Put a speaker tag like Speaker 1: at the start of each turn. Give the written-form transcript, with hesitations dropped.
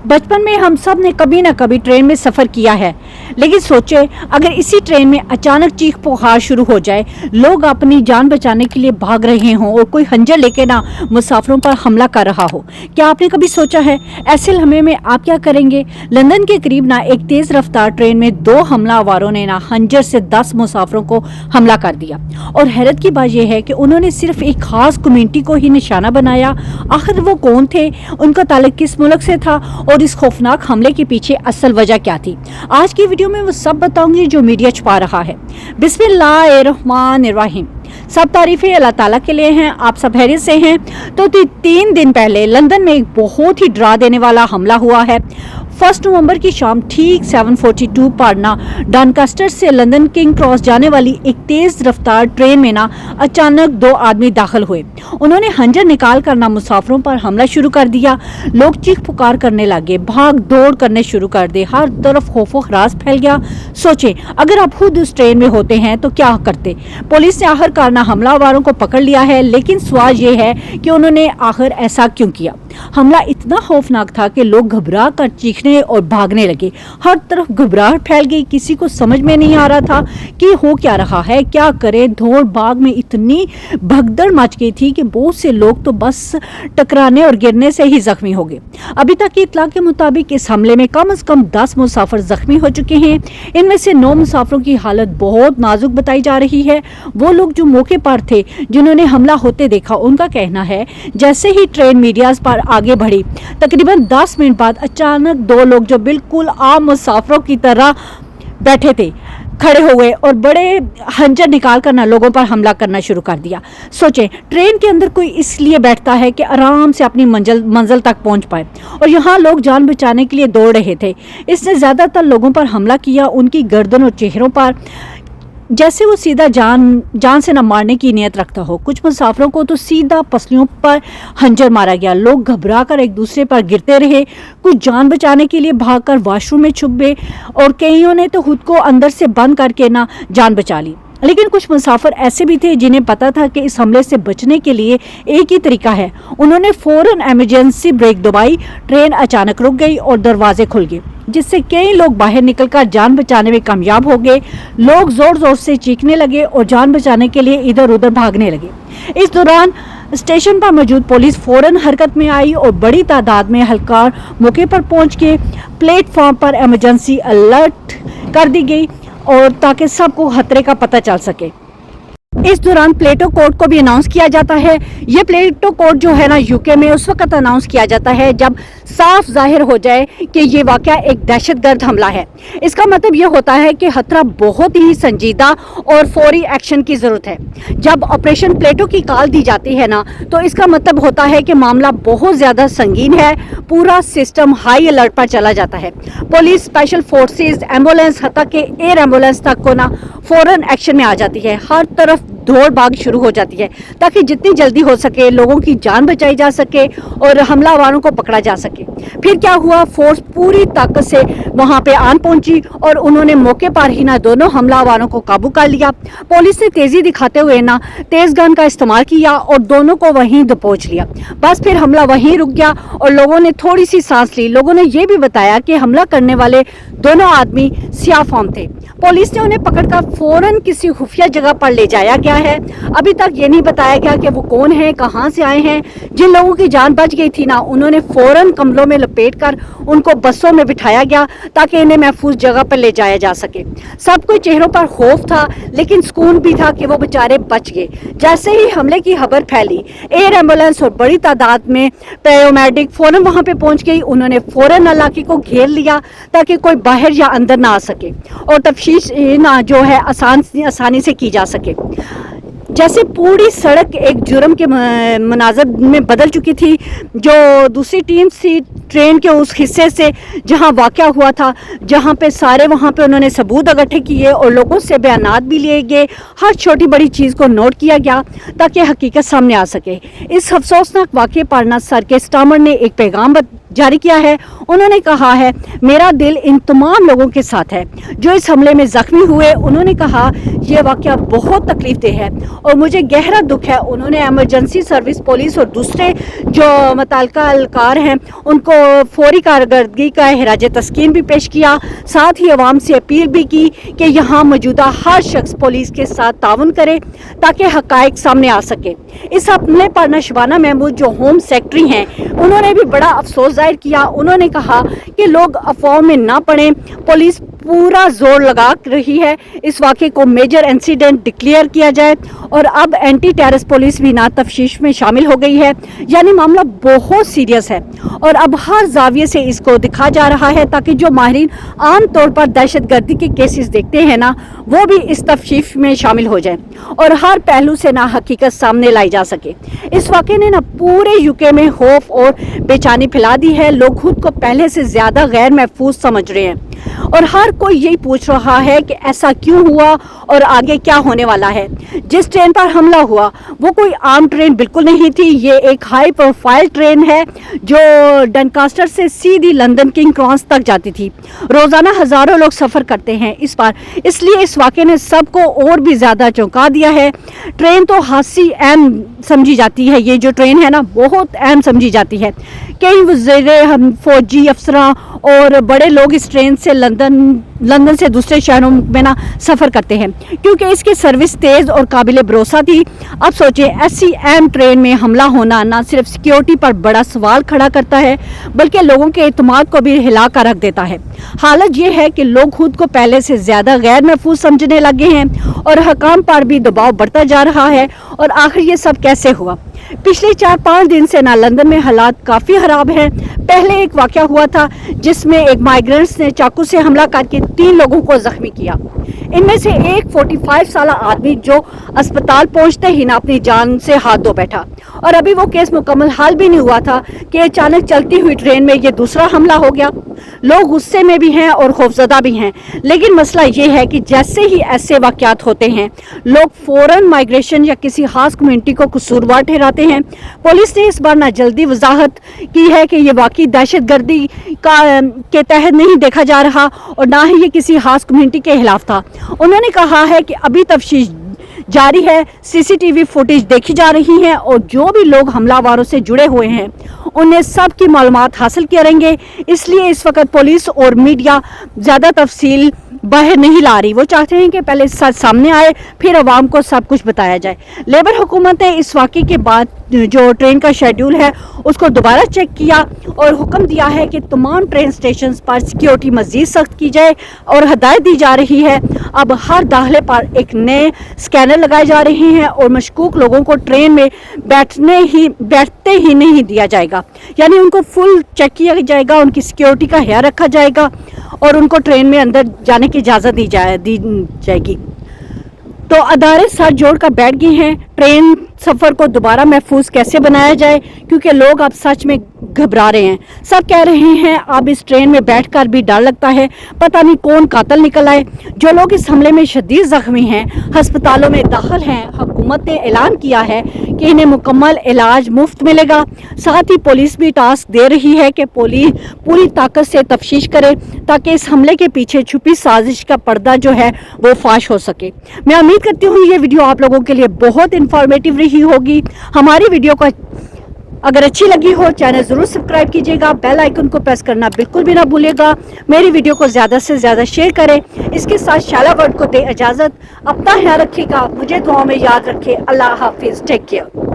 Speaker 1: बचपन में हम सब ने कभी ना कभी ट्रेन में सफ़र किया है, लेकिन सोचे अगर इसी ट्रेन में अचानक चीख पुकार शुरू हो जाए, लोग अपनी जान बचाने के लिए भाग रहे हों और कोई खंजर लेके ना मुसाफिरों पर हमला कर रहा हो। क्या आपने कभी सोचा है ऐसे लम्हे में आप क्या करेंगे? लंदन के करीब ना एक तेज रफ्तार ट्रेन में 2 हमलावरों ने ना खंजर से 10 मुसाफिरों को हमला कर दिया और हैरत की बात यह है कि उन्होंने सिर्फ एक खास कम्युनिटी को ही निशाना बनाया। आखिर वो कौन थे, उनका ताल्लुक किस मुल्क से था और इस खौफनाक हमले के पीछे असल वजह क्या थी? आज की वीडियो में वो सब बताऊंगी जो मीडिया छुपा रहा है। बिस्मिल्लाहिर्रहमानिर्रहीम। सब तारीफें अल्लाह ताला के लिए हैं। आप सब खैरियत से हैं? तो 3 दिन पहले लंदन में एक बहुत ही डरा देने वाला हमला हुआ है। 1 नवंबर की शाम ठीक 7:42 पर ना डनकास्टर से लंदन किंग क्रॉस जाने वाली एक तेज रफ्तार ट्रेन में ना अचानक 2 आदमी दाखिल हुए। उन्होंने खंजर निकाल कर ना मुसाफिरों पर हमला शुरू कर दिया। लोग चीख पुकार करने लगे, भाग दौड़ करने शुरू कर दे, हर तरफ खौफो खराश फैल गया। सोचें अगर आप खुद उस ट्रेन में होते हैं तो क्या करते? पुलिस ने आखिरकार ना हमलावरों को पकड़ लिया है, लेकिन सवाल ये है कि उन्होंने आखिर ऐसा क्यों किया? हमला इतना खौफनाक था कि लोग घबरा कर चीखने और भागने लगे। हर तरफ घबराहट फैल गई, किसी को समझ में नहीं आ रहा था कि हो क्या रहा है, क्या करें। दौड़ भाग में इतनी भगदड़ मच गई थी कि बहुत से लोग तो बस टकराने और गिरने से ही जख्मी हो गए। अभी तक की इत्तला के मुताबिक इस हमले में कम से कम 10 मुसाफिर जख्मी हो चुके हैं। इनमें से 9 मुसाफिरों की हालत बहुत नाजुक बताई जा रही है। वो लोग जो मौके पर थे, जिन्होंने हमला होते देखा, उनका कहना है जैसे ही ट्रेन मीडिया पर आगे बढ़ी, तकरीबन 10 मिनट बाद अचानक 2 लोग जो बिल्कुल आम मुसाफिरों की तरह बैठे थे खड़े हो गए और बड़े खंजर निकाल कर ना लोगों पर हमला करना शुरू कर दिया। सोचें ट्रेन के अंदर कोई इसलिए बैठता है कि आराम से अपनी मंजिल तक पहुंच पाए, और यहाँ लोग जान बचाने के लिए दौड़ रहे थे। इसने ज़्यादातर लोगों पर हमला किया, उनकी गर्दन और चेहरों पर, जैसे वो सीधा जान से न मारने की नीयत रखता हो। कुछ मुसाफिरों को तो सीधा पसलियों पर खंजर मारा गया। लोग घबरा कर एक दूसरे पर गिरते रहे, कुछ जान बचाने के लिए भागकर वॉशरूम में छुप गए और कईयों ने तो खुद को अंदर से बंद करके ना जान बचा ली। लेकिन कुछ मुसाफिर ऐसे भी थे जिन्हें पता था कि इस हमले से बचने के लिए एक ही तरीका है। उन्होंने फौरन इमरजेंसी ब्रेक दबाई। ट्रेन अचानक रुक गई और दरवाजे खुल गए, जिससे कई लोग बाहर निकलकर जान बचाने में कामयाब हो गए। लोग जोर जोर से चीखने लगे और जान बचाने के लिए इधर उधर भागने लगे। इस दौरान स्टेशन पर मौजूद पुलिस फौरन हरकत में आई और बड़ी तादाद में एहलकार मौके पर पहुंच के प्लेटफॉर्म पर इमरजेंसी अलर्ट कर दी गई और ताकि सबको खतरे का पता चल सके। इस दौरान प्लेटो कोड को भी अनाउंस किया जाता है। ये प्लेटो कोड जो है ना यूके में उस वक्त अनाउंस किया जाता है जब साफ जाहिर हो जाए कि ये वाकया एक दहशतगर्द हमला है। इसका मतलब ये होता है कि खतरा बहुत ही संजीदा और फौरी एक्शन की ज़रूरत है। जब ऑपरेशन प्लेटो की कॉल दी जाती है ना, तो इसका मतलब होता है कि मामला बहुत ज़्यादा संगीन है। पूरा सिस्टम हाई अलर्ट पर चला जाता है। पुलिस, स्पेशल फोर्सेस, एम्बुलेंस, हत्ता के एयर एम्बुलेंस तक को ना फौरन एक्शन में आ जाती है। हर तरफ दौड़ भाग शुरू हो जाती है ताकि जितनी जल्दी हो सके लोगों की जान बचाई जा सके और हमलावरों को पकड़ा जा सके। फिर क्या हुआ, फोर्स पूरी ताकत से वहां पे आन पहुंची और उन्होंने मौके पर ही ना दोनों हमलावरों को काबू कर लिया। पुलिस ने तेजी दिखाते हुए ना तेज गन का इस्तेमाल किया और दोनों को वहीं दबोच लिया। बस फिर हमला वहीं रुक गया और लोगों ने थोड़ी सी सांस ली। लोगों ने यह भी बताया कि हमला करने वाले दोनों आदमी सियाफाम थे। पुलिस ने उन्हें पकड़कर फौरन किसी खुफिया जगह पर ले जाया गया है। अभी तक ये नहीं बताया गया कि वो कौन है, कहां से आए हैं। जिन लोगों की जान बच गई थी ना, उन्होंने फौरन कमलों में लपेटकर उनको बसों में बिठाया गया ताकि इन्हें महफूज जगह पर ले जाया जा सके। सबको चेहरों पर खौफ था, लेकिन सुकून भी था कि वो बेचारे बच गए। जैसे ही हमले की खबर फैली, एयर एम्बुलेंस और बड़ी तादाद में पैरामेडिक फौरन वहां पे पहुंच गई। उन्होंने फौरन इलाके को घेर लिया ताकि कोई बाहर या अंदर ना आ सके और तफ्तीश ना जो है आसानी से की जा सके। जैसे पूरी सड़क एक जुर्म के मनाजर में बदल चुकी थी। जो दूसरी टीम थी ट्रेन के उस हिस्से से जहां वाक़या हुआ था, जहां पे सारे वहां पे उन्होंने सबूत इकट्ठे किए और लोगों से बयानात भी लिए गए। हर छोटी बड़ी चीज़ को नोट किया गया ताकि हकीकत सामने आ सके। इस अफसोसनाक वाक़े पर ना सर के स्टामर ने एक पैगाम जारी किया है। उन्होंने कहा है, मेरा दिल इन तमाम लोगों के साथ है जो इस हमले में जख्मी हुए। उन्होंने कहा, यह वाक़या बहुत तकलीफ देह है और मुझे गहरा दुख है। उन्होंने एमरजेंसी सर्विस, पुलिस और दूसरे जो मुतल्लिका एहलकार हैं उनको फौरी कारकर्दगी का हिराज तस्कीन भी पेश किया। साथ ही अवाम से अपील भी की कि यहाँ मौजूदा हर शख्स पुलिस के साथ ताउन करे ताकि हक़ाइक़ सामने आ सके। इस हमले पर नशबाना महमूद जो होम सेक्रेटरी हैं, उन्होंने भी बड़ा अफसोस जाहिर किया। उन्होंने कहा कि लोग अफवाहों में ना पड़ें, पुलिस पूरा जोर लगा रही है इस वाक़े को मेजर इंसिडेंट डिक्लेयर किया जाए और अब एंटी टेररिस्ट पुलिस भी ना तफ्तीश में शामिल हो गई है। यानी मामला बहुत सीरियस है और अब हर जाविये से इसको दिखा जा रहा है ताकि जो माहिरीन आम तौर पर दहशतगर्दी के केसेस देखते हैं ना, वो भी इस तफ्तीश में शामिल हो जाए और हर पहलू से ना हकीकत सामने लाई जा सके। इस वाक़े ने ना पूरे यूके में खौफ और बेचैनी फैला दी है। लोग खुद को पहले से ज़्यादा गैर महफूज समझ रहे हैं और हर कोई यही पूछ रहा है कि ऐसा क्यों हुआ और आगे क्या होने वाला है। जिस ट्रेन पर हमला हुआ वो कोई आम ट्रेन बिल्कुल नहीं थी। ये एक हाई प्रोफाइल ट्रेन है जो डनकास्टर से सीधी लंदन किंग क्रॉस तक जाती थी। रोज़ाना हज़ारों लोग सफ़र करते हैं इस बार, इसलिए इस वाक़े ने सबको और भी ज़्यादा चौंका दिया है। ट्रेन तो हादसी अहम समझी जाती है, ये जो ट्रेन है ना बहुत अहम समझी जाती है। कई वज़ीरे, हम फौजी अफसरां और बड़े लोग इस ट्रेन से लंदन से दूसरे शहरों में ना सफ़र करते हैं क्योंकि इसकी सर्विस तेज़ और काबिल भरोसा थी। अब सोचें, ऐसी अहम ट्रेन में हमला होना ना सिर्फ सिक्योरिटी पर बड़ा सवाल खड़ा करता है बल्कि लोगों के एतमाद को भी हिला कर रख देता है। हालत ये है कि लोग खुद को पहले से ज़्यादा गैर महफूज समझने लगे हैं और हकाम पर भी दबाव बढ़ता जा रहा है। और आखिर ये सब कैसे हुआ? पिछले 4-5 दिन से ना लंदन में हालात काफ़ी ख़राब हैं। पहले एक वाक़या हुआ था जिसमें एक माइग्रेंट्स ने चाकू से हमला करके 3 लोगों को ज़ख्मी किया। इनमें से एक 45 साल आदमी जो अस्पताल पहुंचते ही ना अपनी जान से हाथ धो बैठा। और अभी वो केस मुकम्मल हल भी नहीं हुआ था कि अचानक चलती हुई ट्रेन में ये दूसरा हमला हो गया। लोग गुस्से में भी हैं और खौफजदा भी हैं, लेकिन मसला ये है कि जैसे ही ऐसे वाक़यात होते हैं लोग फ़ौरन माइग्रेशन या किसी खास कम्युनिटी को कसूरवार ठहराते हैं। पुलिस ने इस बार ना जल्दी वजाहत की है कि ये वाकई दहशतगर्दी के तहत नहीं देखा जा रहा और ना ही ये किसी खास कम्युनिटी के खिलाफ था। उन्होंने कहा है कि अभी तफ्तीश जारी है, सीसीटीवी फुटेज देखी जा रही है और जो भी लोग हमलावरों से जुड़े हुए हैं उन्हें सब की मालूमात हासिल करेंगे। इसलिए इस वक्त पुलिस और मीडिया ज़्यादा तफसील बाहर नहीं ला रही। वो चाहते हैं कि पहले सच सामने आए फिर अवाम को सब कुछ बताया जाए। लेबर हुकूमत ने इस वाक़े के बाद जो ट्रेन का शेड्यूल है उसको दोबारा चेक किया और हुक्म दिया है कि तमाम ट्रेन स्टेशन पर सिक्योरिटी मज़ीद सख्त की जाए और हदायत दी जा रही है। अब हर दाखिले पर एक नए स्कैनर लगाए जा रहे हैं और मशकूक लोगों को ट्रेन में बैठते ही नहीं दिया जाएगा, यानी उनको फुल चेक किया जाएगा, उनकी सिक्योरिटी का ख्याल रखा जाएगा और उनको ट्रेन में अंदर जाने की इजाज़त दी जाएगी। तो अदारे सर जोड़ कर बैठ गए हैं ट्रेन सफ़र को दोबारा महफूज कैसे बनाया जाए, क्योंकि लोग अब सच में घबरा रहे हैं। सब कह रहे हैं अब इस ट्रेन में बैठकर भी डर लगता है, पता नहीं कौन कातिल निकल आए। जो लोग इस हमले में शदीद ज़ख्मी हैं, अस्पतालों में दाखिल हैं, हुकूमत ने ऐलान किया है कि इन्हें मुकम्मल इलाज मुफ्त मिलेगा। साथ ही पुलिस भी टास्क दे रही है कि पुलिस पूरी ताकत से तफ्तीश करे ताकि इस हमले के पीछे छुपी साजिश का पर्दा जो है वो फाश हो सके। मैं उम्मीद करती हूँ ये वीडियो आप लोगों के लिए बहुत इंफॉर्मेटिव रही होगी। हमारी वीडियो को अगर अच्छी लगी हो चैनल ज़रूर सब्सक्राइब कीजिएगा, बेल आइकन को प्रेस करना बिल्कुल भी ना भूलिएगा। मेरी वीडियो को ज़्यादा से ज़्यादा शेयर करें। इसके साथ शाला वर्ड को दे इजाज़त। अपना ख्याल रखिएगा, मुझे दुआ में याद रखें। अल्लाह हाफिज़, टेक केयर।